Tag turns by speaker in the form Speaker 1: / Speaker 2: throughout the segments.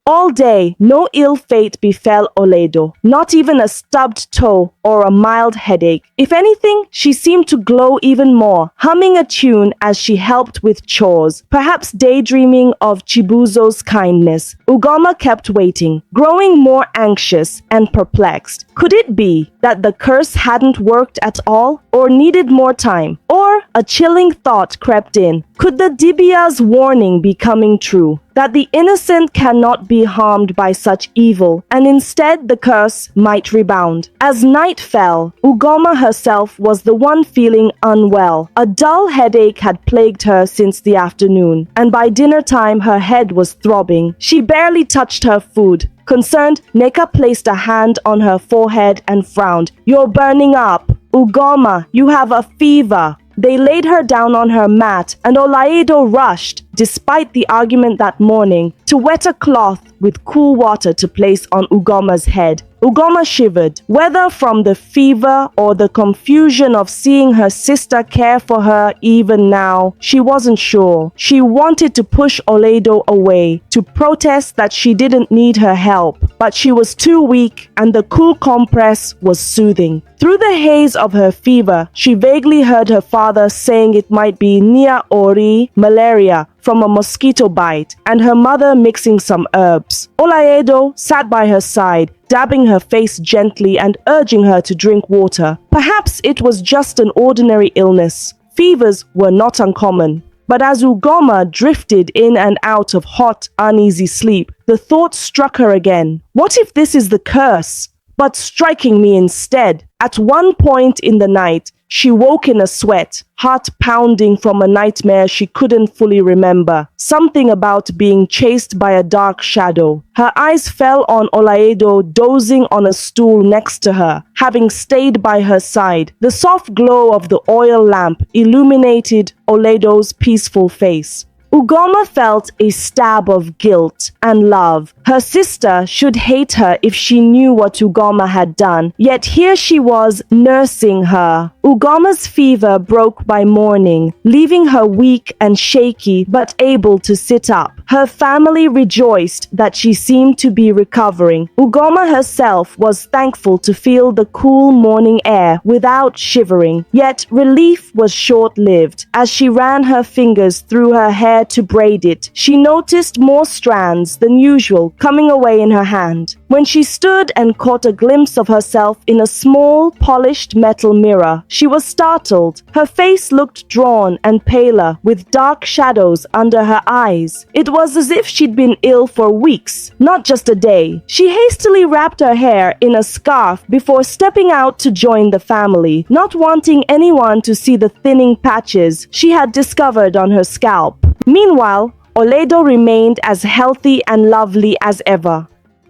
Speaker 1: All day, no ill fate befell Oledo, not even a stubbed toe or a mild headache. If anything, she seemed to glow even more, humming a tune as she helped with chores, perhaps daydreaming of Chibuzo's kindness. Ugama kept waiting, growing more anxious and perplexed. Could it be that the curse hadn't worked at all, or needed more time? Or a chilling thought crept in. Could the Dibia's warning be coming true? That the innocent cannot be harmed by such evil, and instead the curse might rebound. As night fell, Ugama herself was the one feeling unwell. A dull headache had plagued her since the afternoon, and by dinner time her head was throbbing. She barely touched her food. Concerned, Neka placed a hand on her forehead and frowned. "You're burning up. Ugama, you have a fever." They laid her down on her mat, and Olaedo rushed, despite the argument that morning, to wet a cloth with cool water to place on Ugama's head. Ugama shivered, whether from the fever or the confusion of seeing her sister care for her even now. She wasn't sure. She wanted to push Oledo away, to protest that she didn't need her help, but she was too weak, and the cool compress was soothing. Through the haze of her fever, she vaguely heard her father saying it might be Nia Ori, malaria, from a mosquito bite, and her mother mixing some herbs. Olaedo sat by her side, dabbing her face gently and urging her to drink water. Perhaps it was just an ordinary illness. Fevers were not uncommon. But as Ugama drifted in and out of hot, uneasy sleep, the thought struck her again. What if this is the curse, but striking me instead? At one point in the night, she woke in a sweat, heart pounding from a nightmare she couldn't fully remember. Something about being chased by a dark shadow. Her eyes fell on Olaedo dozing on a stool next to her, having stayed by her side. The soft glow of the oil lamp illuminated Oledo's peaceful face. Ugama felt a stab of guilt and love. Her sister should hate her if she knew what Ugama had done, yet here she was nursing her. Ugama's fever broke by morning, leaving her weak and shaky but able to sit up. Her family rejoiced that she seemed to be recovering. Ugama herself was thankful to feel the cool morning air without shivering, yet relief was short-lived. As she ran her fingers through her hair to braid it, she noticed more strands than usual coming away in her hand. When she stood and caught a glimpse of herself in a small, polished metal mirror, she was startled. Her face looked drawn and paler, with dark shadows under her eyes. It was as if she'd been ill for weeks, not just a day. She hastily wrapped her hair in a scarf before stepping out to join the family, not wanting anyone to see the thinning patches she had discovered on her scalp. Meanwhile, Oledo remained as healthy and lovely as ever.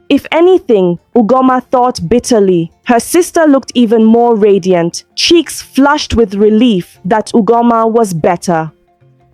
Speaker 1: If anything, Ugama thought bitterly. Her sister looked even more radiant, cheeks flushed with relief that Ugama was better.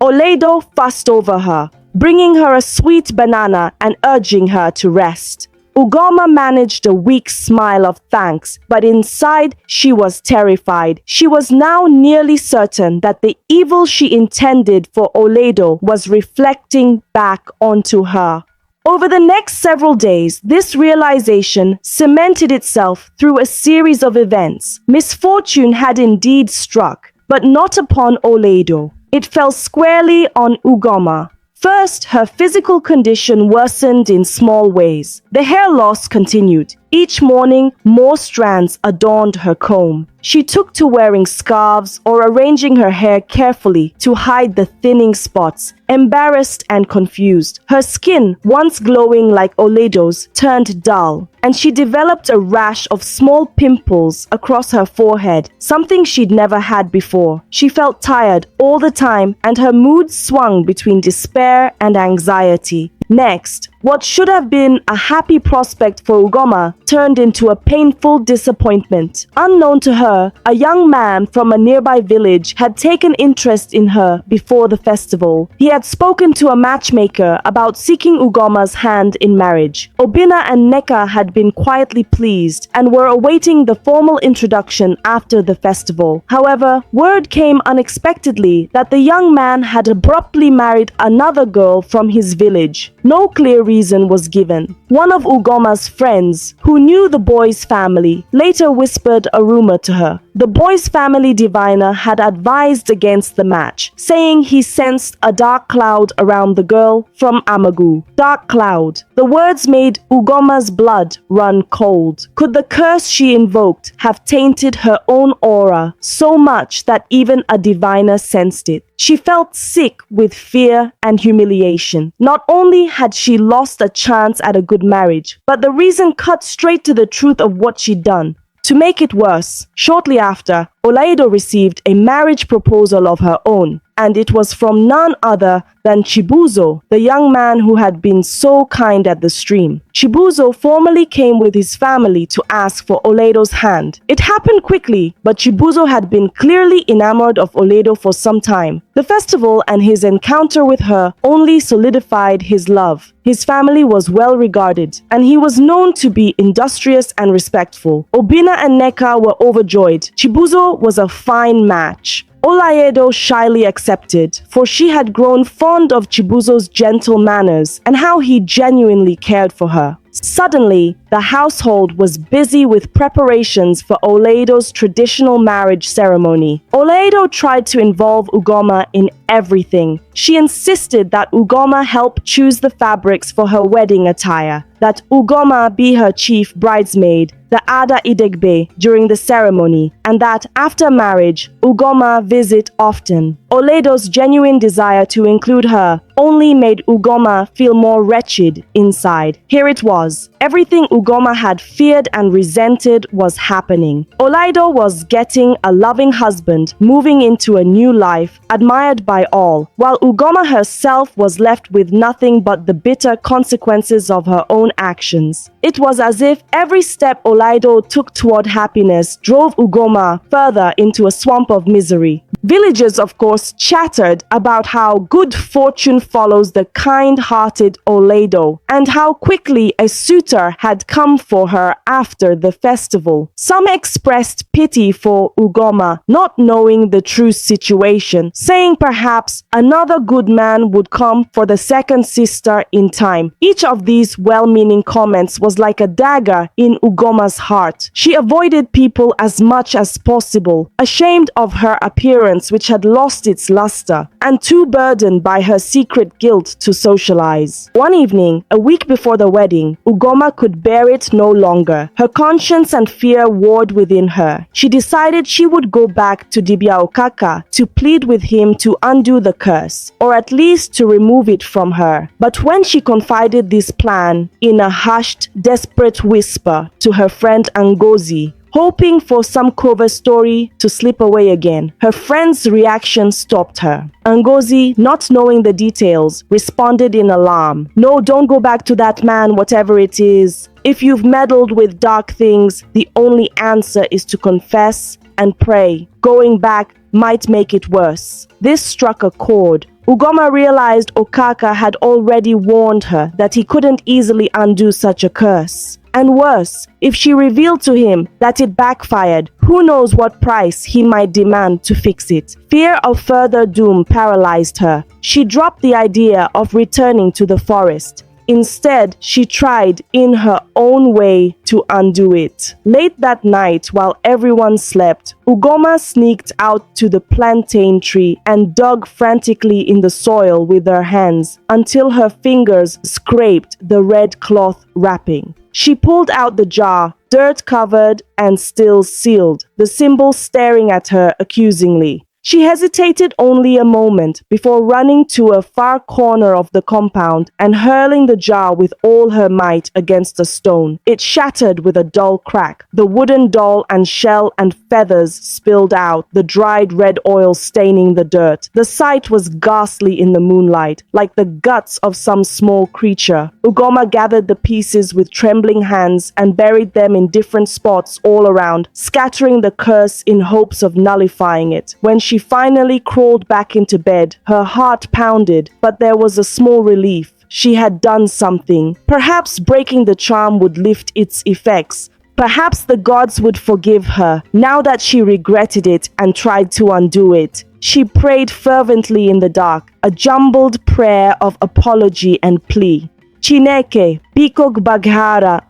Speaker 1: Oledo fussed over her, bringing her a sweet banana and urging her to rest. Ugama managed a weak smile of thanks, but inside she was terrified. She was now nearly certain that the evil she intended for Oledo was reflecting back onto her. Over the next several days, this realization cemented itself through a series of events. Misfortune had indeed struck, but not upon Oledo. It fell squarely on Ugama. First, her physical condition worsened in small ways. The hair loss continued. Each morning, more strands adorned her comb. She took to wearing scarves or arranging her hair carefully to hide the thinning spots. Embarrassed and confused, her skin, once glowing like Oledo's, turned dull, and she developed a rash of small pimples across her forehead, something she'd never had before. She felt tired all the time, and her mood swung between despair and anxiety. Next, what should have been a happy prospect for Ugama turned into a painful disappointment. Unknown to her, a young man from a nearby village had taken interest in her before the festival. He had spoken to a matchmaker about seeking Ugama's hand in marriage. Obina and Neka had been quietly pleased and were awaiting the formal introduction after the festival. However, word came unexpectedly that the young man had abruptly married another girl from his village. No clear reason was given. One of Ugoma's friends, who knew the boy's family, later whispered a rumor to her. The boy's family diviner had advised against the match, saying he sensed a dark cloud around the girl from Amagu. Dark cloud. The words made Ugoma's blood run cold. Could the curse she invoked have tainted her own aura so much that even a diviner sensed it? She felt sick with fear and humiliation. Not only had she lost a chance at a good marriage, but the reason cut straight to the truth of what she'd done. To make it worse, shortly after, Olaido received a marriage proposal of her own, and it was from none other than Chibuzo, the young man who had been so kind at the stream. Chibuzo formally came with his family to ask for Olaido's hand. It happened quickly, but Chibuzo had been clearly enamored of Olaido for some time. The festival and his encounter with her only solidified his love. His family was well regarded, and he was known to be industrious and respectful. Obina and Neka were overjoyed. Chibuzo was a fine match. Olaido shyly accepted, for she had grown fond of Chibuzo's gentle manners and how he genuinely cared for her. Suddenly, the household was busy with preparations for Olaido's traditional marriage ceremony. Olaido tried to involve Ugama in everything. She insisted that Ugama help choose the fabrics for her wedding attire, that Ugama be her chief bridesmaid, the Ada Idegbe, during the ceremony, and that after marriage, Ugama visit often. Olaido's genuine desire to include her only made Ugama feel more wretched inside. Here it was. Everything Ugama had feared and resented was happening. Olaido was getting a loving husband, moving into a new life, admired by all, while Ugama herself was left with nothing but the bitter consequences of her own actions. It was as if every step Olaido took toward happiness drove Ugama further into a swamp of misery. Villagers, of course, chattered about how good fortune follows the kind-hearted Olaido and how quickly a suitor had come for her after the festival. Some expressed pity for Ugama, not knowing the true situation, saying perhaps another good man would come for the second sister in time. Each of these well-meaning comments was like a dagger in Ugama's heart. She avoided people as much as possible, ashamed of her appearance which had lost its luster, and too burdened by her secret guilt to socialize. One evening, a week before the wedding, Ugama could bear it no longer. Her conscience and fear warred within her. She decided she would go back to Dibia Okaka to plead with him to undo the curse, or at least to remove it from her. But when she confided this plan in a hushed, desperate whisper to her friend Ngozi, hoping for some cover story to slip away again, her friend's reaction stopped her. Ngozi, not knowing the details, responded in alarm. "No, don't go back to that man, whatever it is. If you've meddled with dark things, the only answer is to confess and pray. Going back might make it worse." This struck a chord. Ugama realized Okaka had already warned her that he couldn't easily undo such a curse. And worse, if she revealed to him that it backfired, who knows what price he might demand to fix it. Fear of further doom paralyzed her. She dropped the idea of returning to the forest. Instead, she tried in her own way to undo it. Late that night, while everyone slept, Ugama sneaked out to the plantain tree and dug frantically in the soil with her hands until her fingers scraped the red cloth wrapping. She pulled out the jar, dirt-covered and still sealed, the symbol staring at her accusingly. She hesitated only a moment before running to a far corner of the compound and hurling the jar with all her might against a stone. It shattered with a dull crack. The wooden doll and shell and feathers spilled out, the dried red oil staining the dirt. The sight was ghastly in the moonlight, like the guts of some small creature. Ugama gathered the pieces with trembling hands and buried them in different spots all around, scattering the curse in hopes of nullifying it. When she finally crawled back into bed, her heart pounded, but there was a small relief. She had done something. Perhaps breaking the charm would lift its effects. Perhaps the gods would forgive her, now that she regretted it and tried to undo it. She prayed fervently in the dark, a jumbled prayer of apology and plea. Chineke, biko gbaghara,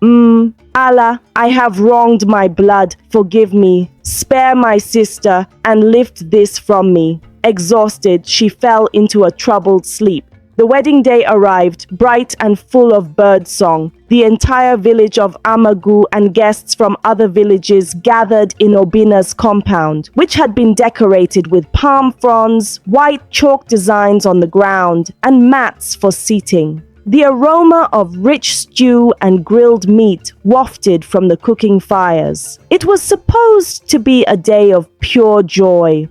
Speaker 1: Allah, I have wronged my blood, forgive me. Spare my sister and lift this from me. Exhausted, she fell into a troubled sleep. The wedding day arrived, bright and full of bird song. The entire village of Amagu and guests from other villages gathered in Obina's compound, which had been decorated with palm fronds, white chalk designs on the ground, and mats for seating. The aroma of rich stew and grilled meat wafted from the cooking fires. It was supposed to be a day of pure joy.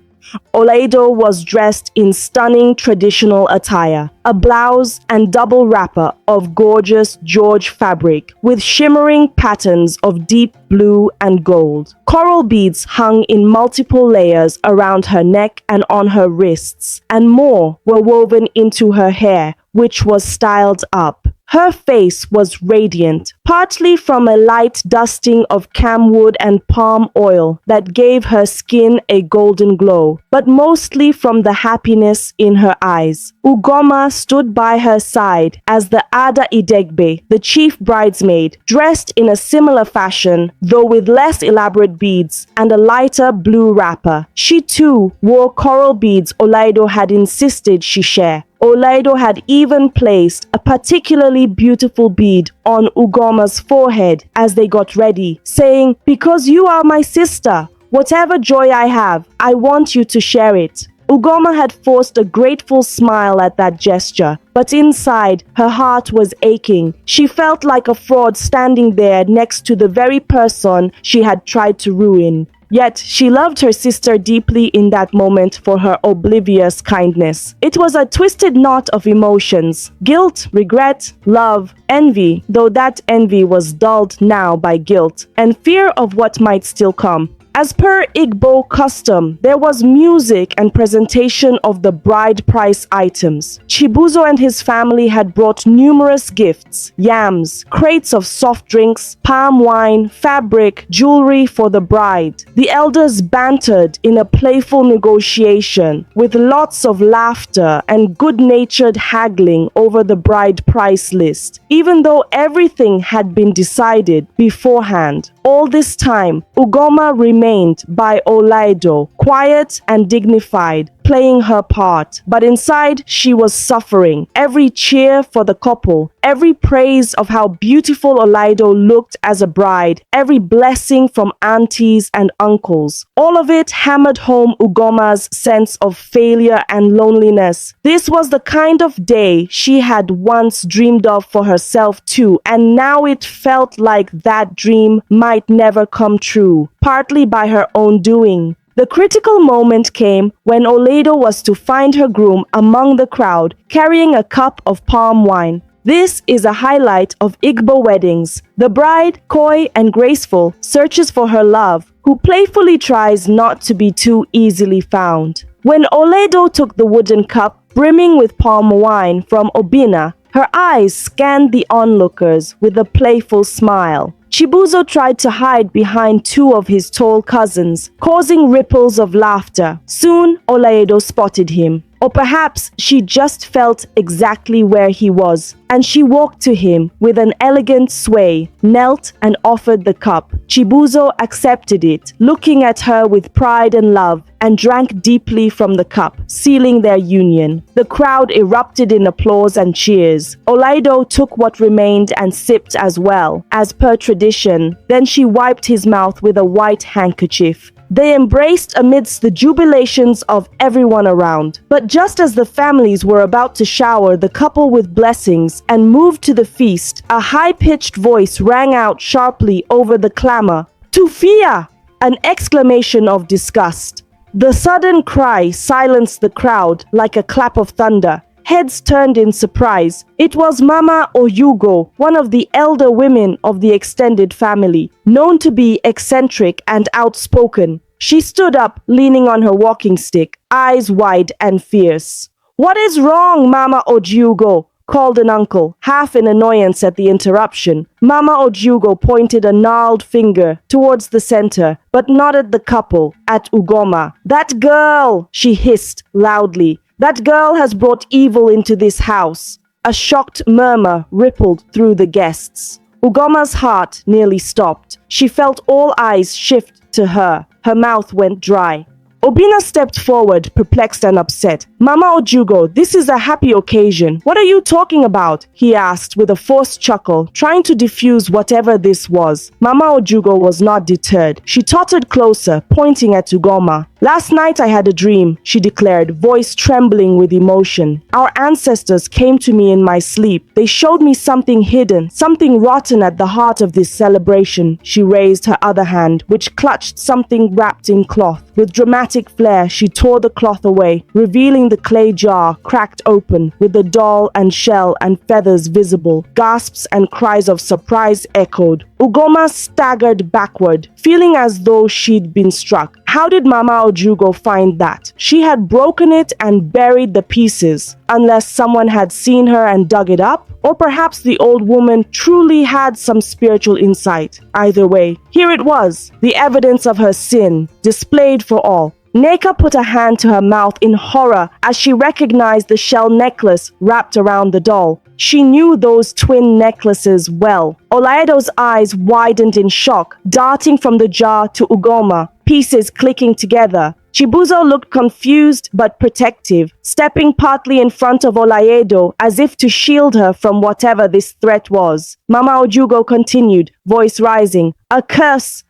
Speaker 1: Olaido was dressed in stunning traditional attire, a blouse and double wrapper of gorgeous George fabric with shimmering patterns of deep blue and gold. Coral beads hung in multiple layers around her neck and on her wrists, and more were woven into her hair, which was styled up. Her face was radiant, partly from a light dusting of camwood and palm oil that gave her skin a golden glow, but mostly from the happiness in her eyes. Ugama stood by her side as the Ada Idegbe, the chief bridesmaid, dressed in a similar fashion, though with less elaborate beads and a lighter blue wrapper. She too wore coral beads Olaido had insisted she share. Olaido had even placed a particularly beautiful bead on Ugama's forehead as they got ready, saying, "Because you are my sister, whatever joy I have, I want you to share it." Ugama had forced a grateful smile at that gesture, but inside, her heart was aching. She felt like a fraud standing there next to the very person she had tried to ruin. Yet, she loved her sister deeply in that moment for her oblivious kindness. It was a twisted knot of emotions: guilt, regret, love, envy, though that envy was dulled now by guilt, and fear of what might still come. As per Igbo custom, there was music and presentation of the bride price items. Chibuzo and his family had brought numerous gifts: yams, crates of soft drinks, palm wine, fabric, jewelry for the bride. The elders bantered in a playful negotiation, with lots of laughter and good-natured haggling over the bride price list, even though everything had been decided beforehand. All this time, Ugoma remained by Olaido, quiet and dignified, playing her part. But inside, she was suffering. Every cheer for the couple, every praise of how beautiful Olaido looked as a bride, every blessing from aunties and uncles, all of it hammered home Ugoma's sense of failure and loneliness. This was the kind of day she had once dreamed of for herself too, and now it felt like that dream might never come true, partly by her own doing. The critical moment came when Olaido was to find her groom among the crowd, carrying a cup of palm wine. This is a highlight of Igbo weddings. The bride, coy and graceful, searches for her love, who playfully tries not to be too easily found. When Olaido took the wooden cup, brimming with palm wine from Obina, her eyes scanned the onlookers with a playful smile. Chibuzo tried to hide behind two of his tall cousins, causing ripples of laughter. Soon, Olaido spotted him. Or perhaps she just felt exactly where he was, and she walked to him with an elegant sway, knelt and offered the cup. Chibuzo accepted it, looking at her with pride and love, and drank deeply from the cup, sealing their union. The crowd erupted in applause and cheers. Olaido took what remained and sipped as well, as per tradition. Then she wiped his mouth with a white handkerchief. They embraced amidst the jubilations of everyone around. But just as the families were about to shower the couple with blessings and move to the feast, a high-pitched voice rang out sharply over the clamor. "Tufia!" An exclamation of disgust. The sudden cry silenced the crowd like a clap of thunder. Heads turned in surprise. It was Mama Oyugo, one of the elder women of the extended family, known to be eccentric and outspoken. She stood up, leaning on her walking stick, eyes wide and fierce. "What is wrong, Mama Ojugo?" called an uncle, half in annoyance at the interruption. Mama Ojugo pointed a gnarled finger towards the center, but not at the couple, at Ugoma. "That girl!" she hissed loudly. "That girl has brought evil into this house." A shocked murmur rippled through the guests. Ugama's heart nearly stopped. She felt all eyes shift to her. Her mouth went dry. Obina stepped forward, perplexed and upset. Mama Ojugo, this is a happy occasion. What are you talking about? He asked with a forced chuckle, trying to diffuse whatever this was. Mama Ojugo was not deterred. She tottered closer, pointing at Ugama. Last night I had a dream, she declared, voice trembling with emotion. Our ancestors came to me in my sleep. They showed me something hidden, something rotten at the heart of this celebration. She raised her other hand, which clutched something wrapped in cloth. With dramatic flair, she tore the cloth away, revealing the clay jar cracked open, with the doll and shell and feathers visible. Gasps and cries of surprise echoed. Ugama staggered backward, feeling as though she'd been struck. How did Mama Ojugo find that? She had broken it and buried the pieces, unless someone had seen her and dug it up, or perhaps the old woman truly had some spiritual insight. Either way, here it was, the evidence of her sin, displayed for all. Neka put a hand to her mouth in horror as she recognized the shell necklace wrapped around the doll. She knew those twin necklaces well. Olaedo's eyes widened in shock, darting from the jar to Ugama, pieces clicking together. Chibuzo looked confused but protective, stepping partly in front of Olaedo as if to shield her from whatever this threat was. Mama Ojugo continued, voice rising. A curse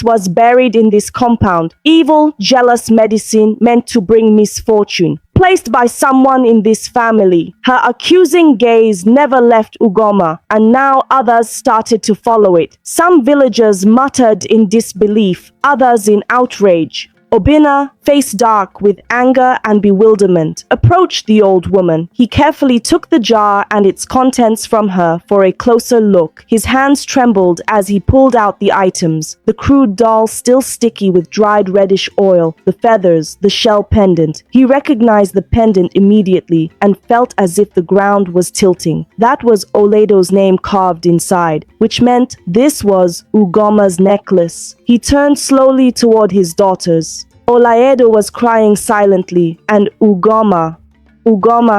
Speaker 1: was buried in this compound. Evil, jealous medicine meant to bring misfortune. Placed by someone in this family. Her accusing gaze never left Ugama, and now others started to follow it. Some villagers muttered in disbelief, others in outrage. Obina, face dark with anger and bewilderment, approached the old woman. He carefully took the jar and its contents from her for a closer look. His hands trembled as he pulled out the items. The crude doll still sticky with dried reddish oil, the feathers, the shell pendant. He recognized the pendant immediately and felt as if the ground was tilting. That was Oledo's name carved inside, which meant this was Ugama's necklace. He turned slowly toward his daughters. Olaedo was crying silently, and Ugama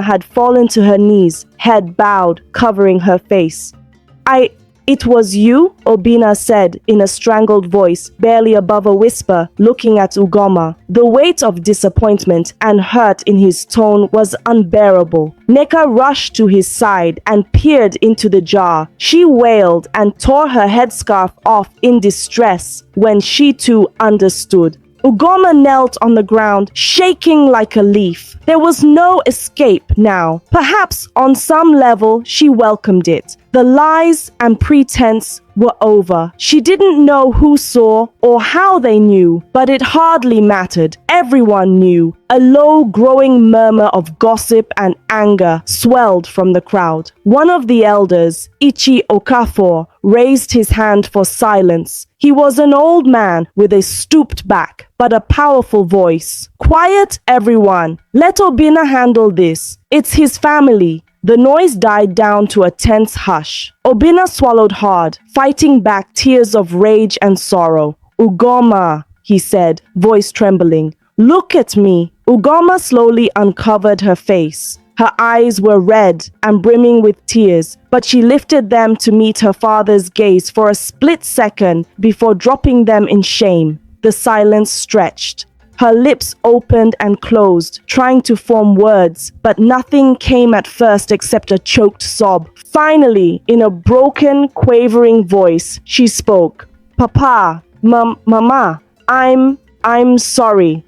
Speaker 1: had fallen to her knees, head bowed, covering her face. It was you? Obina said in a strangled voice, barely above a whisper, looking at Ugama. The weight of disappointment and hurt in his tone was unbearable. Neka rushed to his side and peered into the jar. She wailed and tore her headscarf off in distress when she too understood. Ugama knelt on the ground, shaking like a leaf. There was no escape now. Perhaps on some level she welcomed it. The lies and pretense were over. She didn't know who saw or how they knew, but it hardly mattered. Everyone knew. A low growing murmur of gossip and anger swelled from the crowd. One of the elders, Ichi Okafor, raised his hand for silence. He was an old man with a stooped back, but a powerful voice. Quiet, everyone. Let Obina handle this. It's his family. The noise died down to a tense hush. Obina swallowed hard, fighting back tears of rage and sorrow. Ugama, he said, voice trembling. Look at me. Ugama slowly uncovered her face. Her eyes were red and brimming with tears, but she lifted them to meet her father's gaze for a split second before dropping them in shame. The silence stretched. Her lips opened and closed, trying to form words, but nothing came at first except a choked sob. Finally, in a broken, quavering voice, she spoke. Papa, Mama, I'm sorry.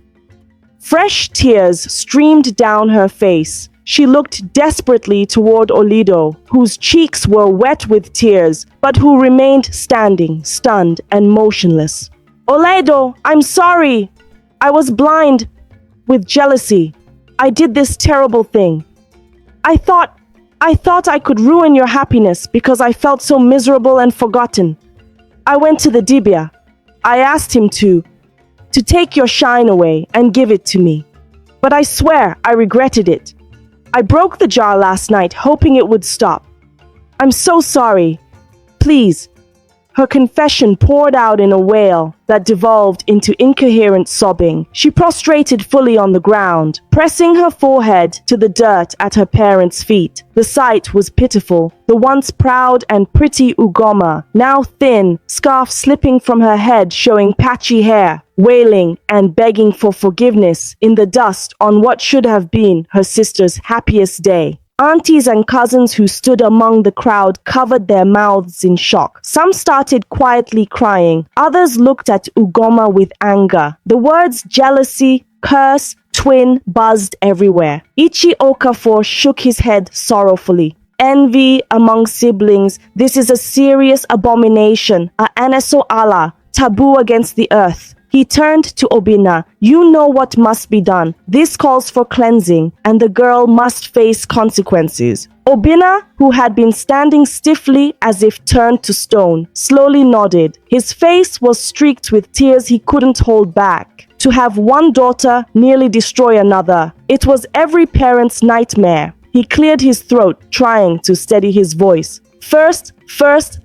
Speaker 1: Fresh tears streamed down her face. She looked desperately toward Olido, whose cheeks were wet with tears, but who remained standing, stunned and motionless. Oledo, I'm sorry. I was blind with jealousy. I did this terrible thing. I thought I could ruin your happiness because I felt so miserable and forgotten. I went to the Dibia. I asked him to take your shine away and give it to me. But I swear I regretted it. I broke the jar last night hoping it would stop. I'm so sorry. Please, Her confession poured out in a wail that devolved into incoherent sobbing. She prostrated fully on the ground, pressing her forehead to the dirt at her parents' feet. The sight was pitiful. The once proud and pretty Ugama, now thin, scarf slipping from her head showing patchy hair, wailing and begging for forgiveness in the dust on what should have been her sister's happiest day. Aunties and cousins who stood among the crowd covered their mouths in shock. Some started quietly crying. Others looked at Ugama with anger. The words jealousy, curse, twin buzzed everywhere. Ichi Okafor shook his head sorrowfully. Envy among siblings, this is a serious abomination, a aneso Allah, taboo against the earth. He turned to Obina. You know what must be done. This calls for cleansing, and the girl must face consequences. Obina, who had been standing stiffly as if turned to stone, slowly nodded. His face was streaked with tears he couldn't hold back. To have one daughter nearly destroy another, it was every parent's nightmare. He cleared his throat, trying to steady his voice. First,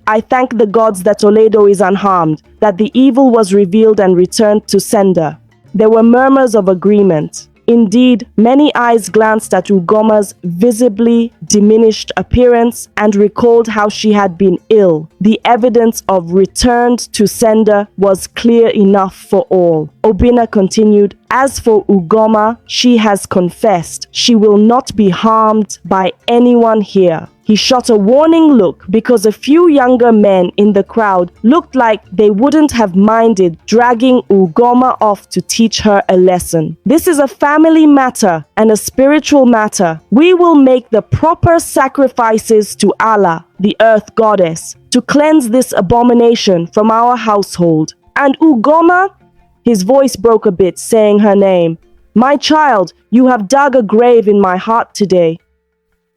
Speaker 1: I thank the gods that Toledo is unharmed, that the evil was revealed and returned to sender. There were murmurs of agreement. Indeed, many eyes glanced at Ugama's visibly diminished appearance and recalled how she had been ill. The evidence of returned to sender was clear enough for all. Obina continued, as for Ugama, she has confessed. She will not be harmed by anyone here. He shot a warning look because a few younger men in the crowd looked like they wouldn't have minded dragging Ugama off to teach her a lesson. This is a family matter and a spiritual matter. We will make the proper sacrifices to Allah, the earth goddess, to cleanse this abomination from our household. And Ugama, his voice broke a bit, saying her name. My child, you have dug a grave in my heart today.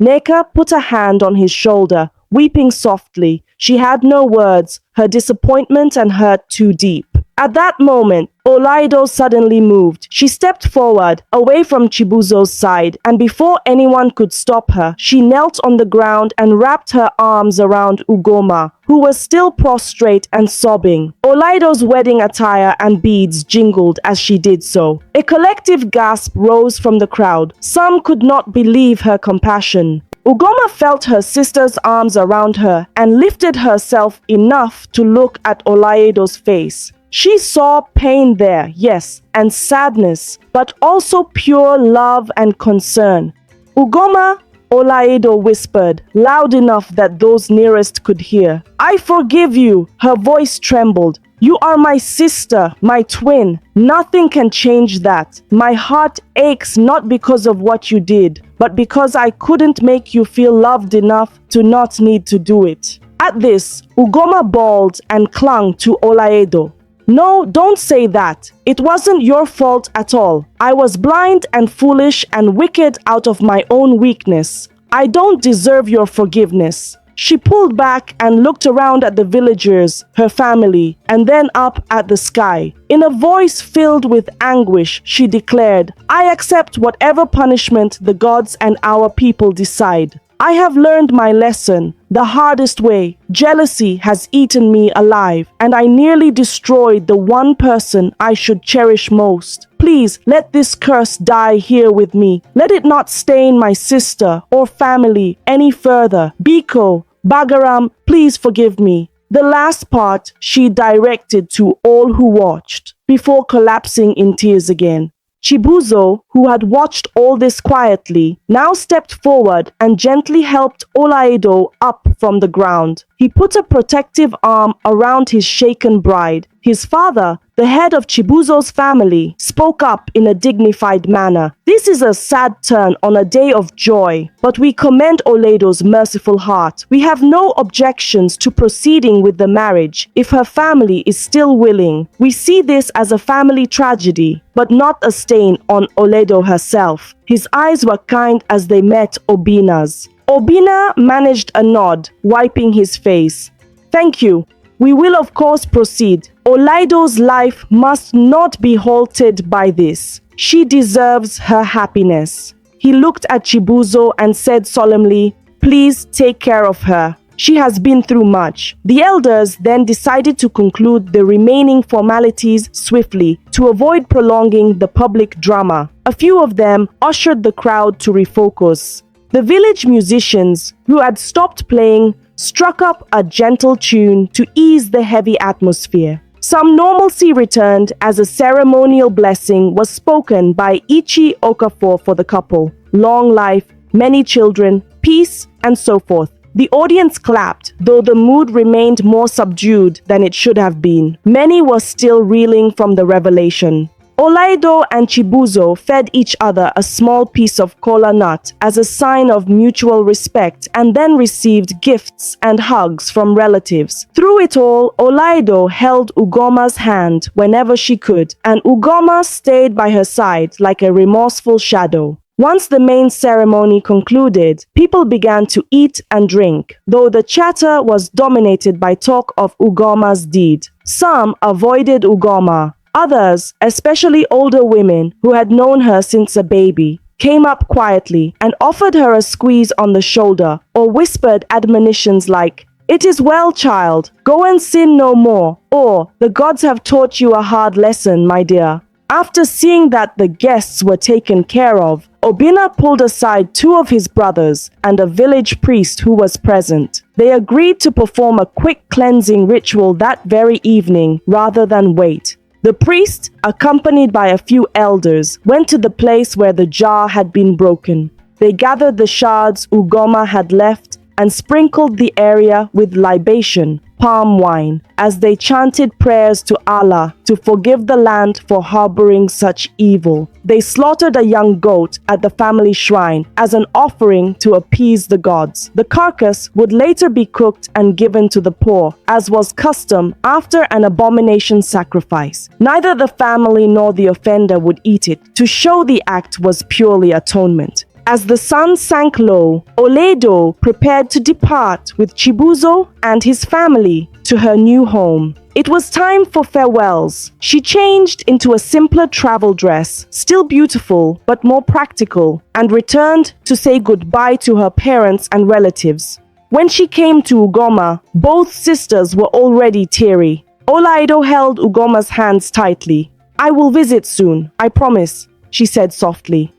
Speaker 1: Neka put a hand on his shoulder, weeping softly. She had no words, her disappointment and hurt too deep. At that moment, Olaido suddenly moved. She stepped forward, away from Chibuzo's side, and before anyone could stop her, she knelt on the ground and wrapped her arms around Ugoma, who was still prostrate and sobbing. Olaido's wedding attire and beads jingled as she did so. A collective gasp rose from the crowd. Some could not believe her compassion. Ugoma felt her sister's arms around her and lifted herself enough to look at Olaido's face. She saw pain there, yes, and sadness, but also pure love and concern. Ugoma, Olaido whispered, loud enough that those nearest could hear. I forgive you. Her voice trembled. You are my sister, my twin. Nothing can change that. My heart aches not because of what you did, but because I couldn't make you feel loved enough to not need to do it. At this, Ugoma bawled and clung to Olaido. No, don't say that. It wasn't your fault at all. I was blind and foolish and wicked out of my own weakness. I don't deserve your forgiveness. She pulled back and looked around at the villagers, her family, and then up at the sky. In a voice filled with anguish, she declared, I accept whatever punishment the gods and our people decide. I have learned my lesson the hardest way. Jealousy has eaten me alive, and I nearly destroyed the one person I should cherish most. Please let this curse die here with me. Let it not stain my sister or family any further. Biko, Bagaram, please forgive me. The last part she directed to all who watched, before collapsing in tears again. Chibuzo, who had watched all this quietly, now stepped forward and gently helped Olaido up from the ground. He put a protective arm around his shaken bride. His father, the head of Chibuzo's family, spoke up in a dignified manner. This is a sad turn on a day of joy, but we commend Olaido's merciful heart. We have no objections to proceeding with the marriage if her family is still willing. We see this as a family tragedy, but not a stain on Olaido herself. His eyes were kind as they met Obina's. Obina managed a nod, wiping his face. Thank you. We will of course proceed. Olaido's life must not be halted by this. She deserves her happiness. He looked at Chibuzo and said solemnly, please take care of her. She has been through much. The elders then decided to conclude the remaining formalities swiftly to avoid prolonging the public drama. A few of them ushered the crowd to refocus. The village musicians, who had stopped playing, struck up a gentle tune to ease the heavy atmosphere. Some normalcy returned as a ceremonial blessing was spoken by Ichi Okafor for the couple. Long life, many children, peace, and so forth. The audience clapped, though the mood remained more subdued than it should have been. Many were still reeling from the revelation. Olaido and Chibuzo fed each other a small piece of kola nut as a sign of mutual respect and then received gifts and hugs from relatives. Through it all, Olaido held Ugama's hand whenever she could, and Ugama stayed by her side like a remorseful shadow. Once the main ceremony concluded, people began to eat and drink, though the chatter was dominated by talk of Ugama's deed. Some avoided Ugama. Others, especially older women who had known her since a baby, came up quietly and offered her a squeeze on the shoulder or whispered admonitions like, "It is well, child. Go and sin no more," or "The gods have taught you a hard lesson, my dear." After seeing that the guests were taken care of, Obinna pulled aside two of his brothers and a village priest who was present. They agreed to perform a quick cleansing ritual that very evening rather than wait. The priest, accompanied by a few elders, went to the place where the jar had been broken. They gathered the shards Ugama had left and sprinkled the area with libation, palm wine, as they chanted prayers to Allah to forgive the land for harboring such evil. They slaughtered a young goat at the family shrine as an offering to appease the gods. The carcass would later be cooked and given to the poor, as was custom after an abomination sacrifice. Neither the family nor the offender would eat it, to show the act was purely atonement. As the sun sank low, Oledo prepared to depart with Chibuzo and his family to her new home. It was time for farewells. She changed into a simpler travel dress, still beautiful but more practical, and returned to say goodbye to her parents and relatives. When she came to Ugama, both sisters were already teary. Olaido held Ugama's hands tightly. "I will visit soon, I promise," she said softly.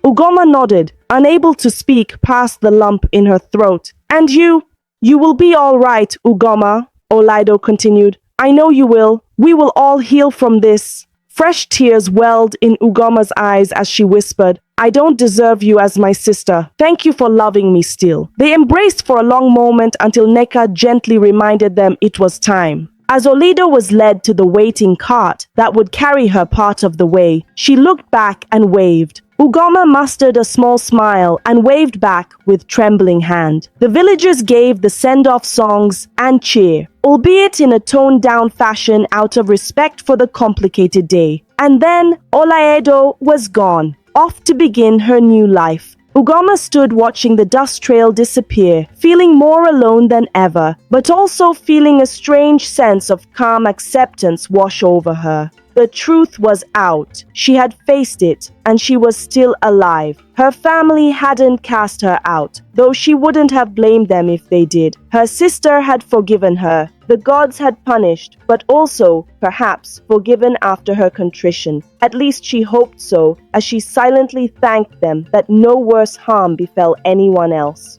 Speaker 1: Ugama nodded, unable to speak past the lump in her throat. "And you will be all right, Ugama," Olaido continued. "I know you will. We will all heal from this." Fresh tears welled in Ugama's eyes as she whispered, "I don't deserve you as my sister. Thank you for loving me still." They embraced for a long moment until Neka gently reminded them it was time. As Olido was led to the waiting cart that would carry her part of the way, she looked back and waved. Ugama mustered a small smile and waved back with trembling hand. The villagers gave the send-off songs and cheer, albeit in a toned-down fashion out of respect for the complicated day. And then Olaedo was gone, off to begin her new life. Ugama stood watching the dust trail disappear, feeling more alone than ever, but also feeling a strange sense of calm acceptance wash over her. The truth was out. She had faced it, and she was still alive. Her family hadn't cast her out, though she wouldn't have blamed them if they did. Her sister had forgiven her. The gods had punished, but also, perhaps, forgiven after her contrition. At least she hoped so, as she silently thanked them that no worse harm befell anyone else.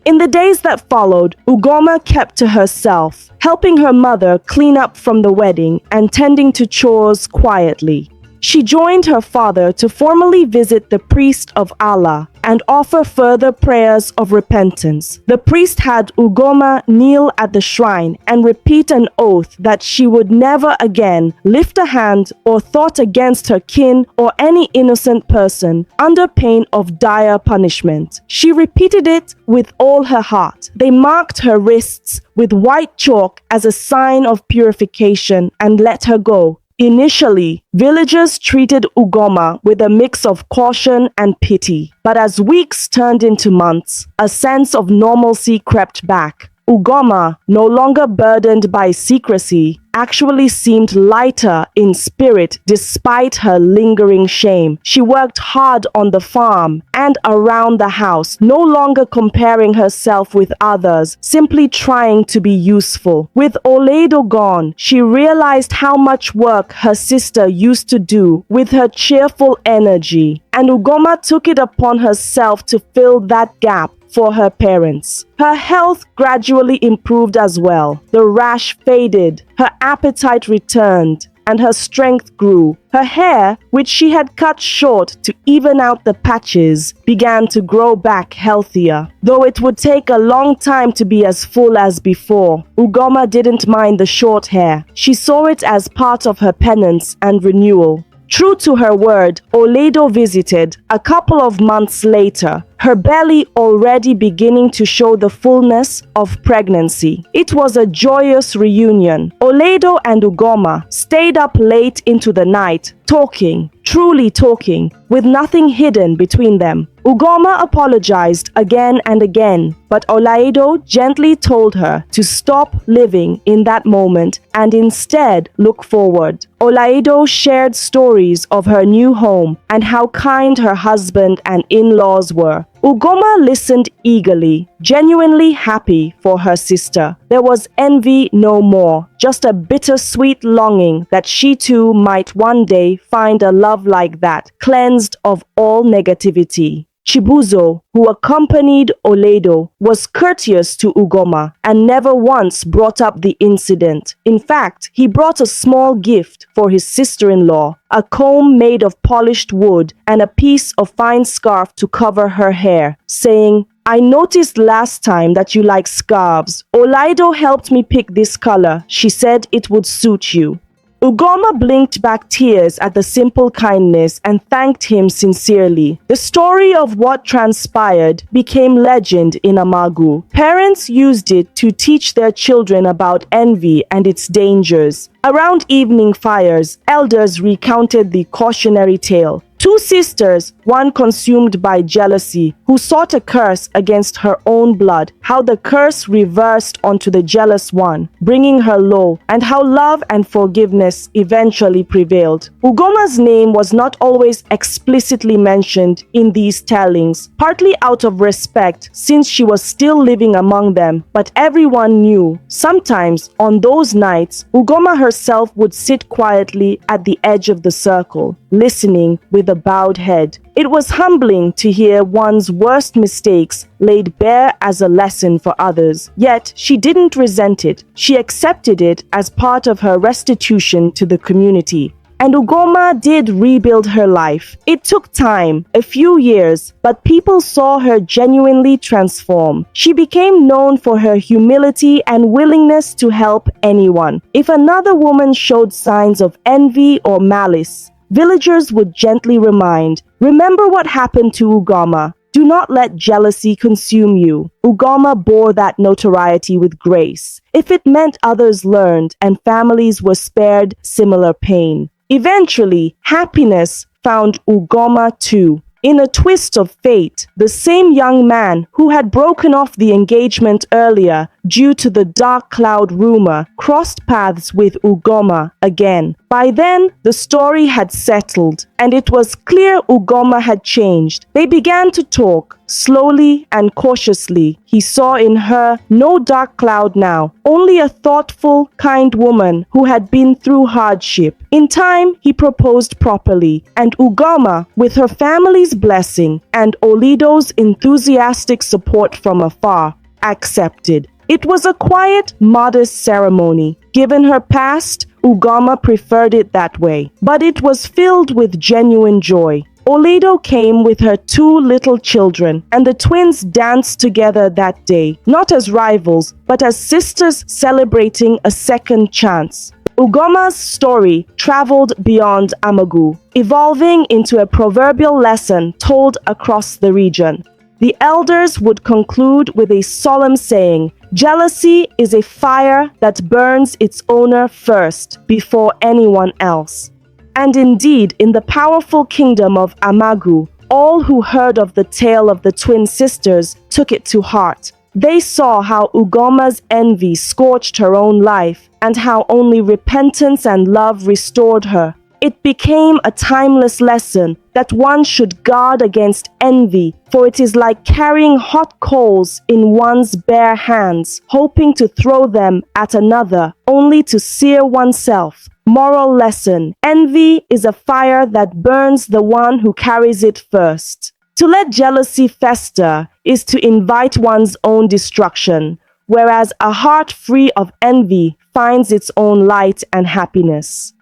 Speaker 1: In the days that followed, Ugama kept to herself, helping her mother clean up from the wedding and tending to chores quietly. She joined her father to formally visit the priest of Allah and offer further prayers of repentance. The priest had Ugama kneel at the shrine and repeat an oath that she would never again lift a hand or thought against her kin or any innocent person under pain of dire punishment. She repeated it with all her heart. They marked her wrists with white chalk as a sign of purification and let her go. Initially, villagers treated Ugama with a mix of caution and pity. But as weeks turned into months, a sense of normalcy crept back. Ugama, no longer burdened by secrecy, actually seemed lighter in spirit despite her lingering shame. She worked hard on the farm and around the house, no longer comparing herself with others, simply trying to be useful. With Oledo gone, she realized how much work her sister used to do with her cheerful energy, and Ugoma took it upon herself to fill that gap for her parents. Her health gradually improved as well. The rash faded, her appetite returned, and her strength grew. Her hair, which she had cut short to even out the patches, began to grow back healthier. Though it would take a long time to be as full as before, Ugoma didn't mind the short hair. She saw it as part of her penance and renewal. True to her word, Oledo visited a couple of months later, her belly already beginning to show the fullness of pregnancy. It was a joyous reunion. Oledo and Ugoma stayed up late into the night, talking, truly talking, with nothing hidden between them. Ugoma apologized again and again, but Oledo gently told her to stop living in that moment and instead look forward. Oledo shared stories of her new home and how kind her husband and in-laws were. Ugoma listened eagerly, genuinely happy for her sister. There was envy no more, just a bittersweet longing that she too might one day find a love like that, cleansed of all negativity. Chibuzo, who accompanied Oledo, was courteous to Ugoma and never once brought up the incident. In fact, he brought a small gift for his sister-in-law, a comb made of polished wood and a piece of fine scarf to cover her hair, saying, "I noticed last time that you like scarves. Oledo helped me pick this color. She said it would suit you." Ugoma blinked back tears at the simple kindness and thanked him sincerely. The story of what transpired became legend in Amagu. Parents used it to teach their children about envy and its dangers. Around evening fires, elders recounted the cautionary tale. Two sisters, one consumed by jealousy, who sought a curse against her own blood, how the curse reversed onto the jealous one, bringing her low, and how love and forgiveness eventually prevailed. Ugoma's name was not always explicitly mentioned in these tellings, partly out of respect since she was still living among them, but everyone knew. Sometimes, on those nights, Ugoma herself would sit quietly at the edge of the circle, listening with a bowed head. It was humbling to hear one's worst mistakes laid bare as a lesson for others. Yet, she didn't resent it. She accepted it as part of her restitution to the community. And Ugoma did rebuild her life. It took time, a few years, but people saw her genuinely transform. She became known for her humility and willingness to help anyone. If another woman showed signs of envy or malice, villagers would gently remind, "Remember what happened to Ugama. Do not let jealousy consume you." Ugama bore that notoriety with grace. If it meant others learned and families were spared similar pain. Eventually, happiness found Ugoma too. In a twist of fate, the same young man who had broken off the engagement earlier due to the dark cloud rumor crossed paths with Ugoma again. By then, the story had settled, and it was clear Ugoma had changed. They began to talk, slowly and cautiously. He saw in her no dark cloud now, only a thoughtful, kind woman who had been through hardship. In time, he proposed properly, and Ugoma, with her family's blessing and Oledo's enthusiastic support from afar, accepted. It was a quiet, modest ceremony. Given her past, Ugama preferred it that way, but it was filled with genuine joy. Oledo came with her two little children, and the twins danced together that day, not as rivals, but as sisters celebrating a second chance. Ugoma's story traveled beyond Amagu, evolving into a proverbial lesson told across the region. The elders would conclude with a solemn saying, "Jealousy is a fire that burns its owner first, before anyone else." And indeed, in the powerful kingdom of Amagu, all who heard of the tale of the twin sisters took it to heart. They saw how Ugama's envy scorched her own life and how only repentance and love restored her. It became a timeless lesson that one should guard against envy, for it is like carrying hot coals in one's bare hands, hoping to throw them at another, only to sear oneself. Moral lesson: envy is a fire that burns the one who carries it first. To let jealousy fester is to invite one's own destruction, whereas a heart free of envy finds its own light and happiness.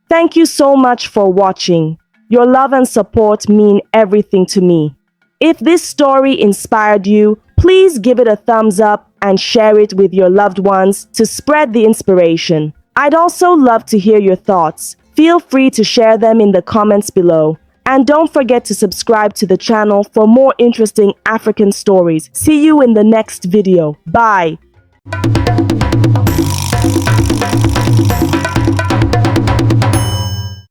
Speaker 1: Thank you so much for watching. Your love and support mean everything to me. If this story inspired you, please give it a thumbs up and share it with your loved ones to spread the inspiration. I'd also love to hear your thoughts. Feel free to share them in the comments below. And don't forget to subscribe to the channel for more interesting African stories. See you in the next video. Bye.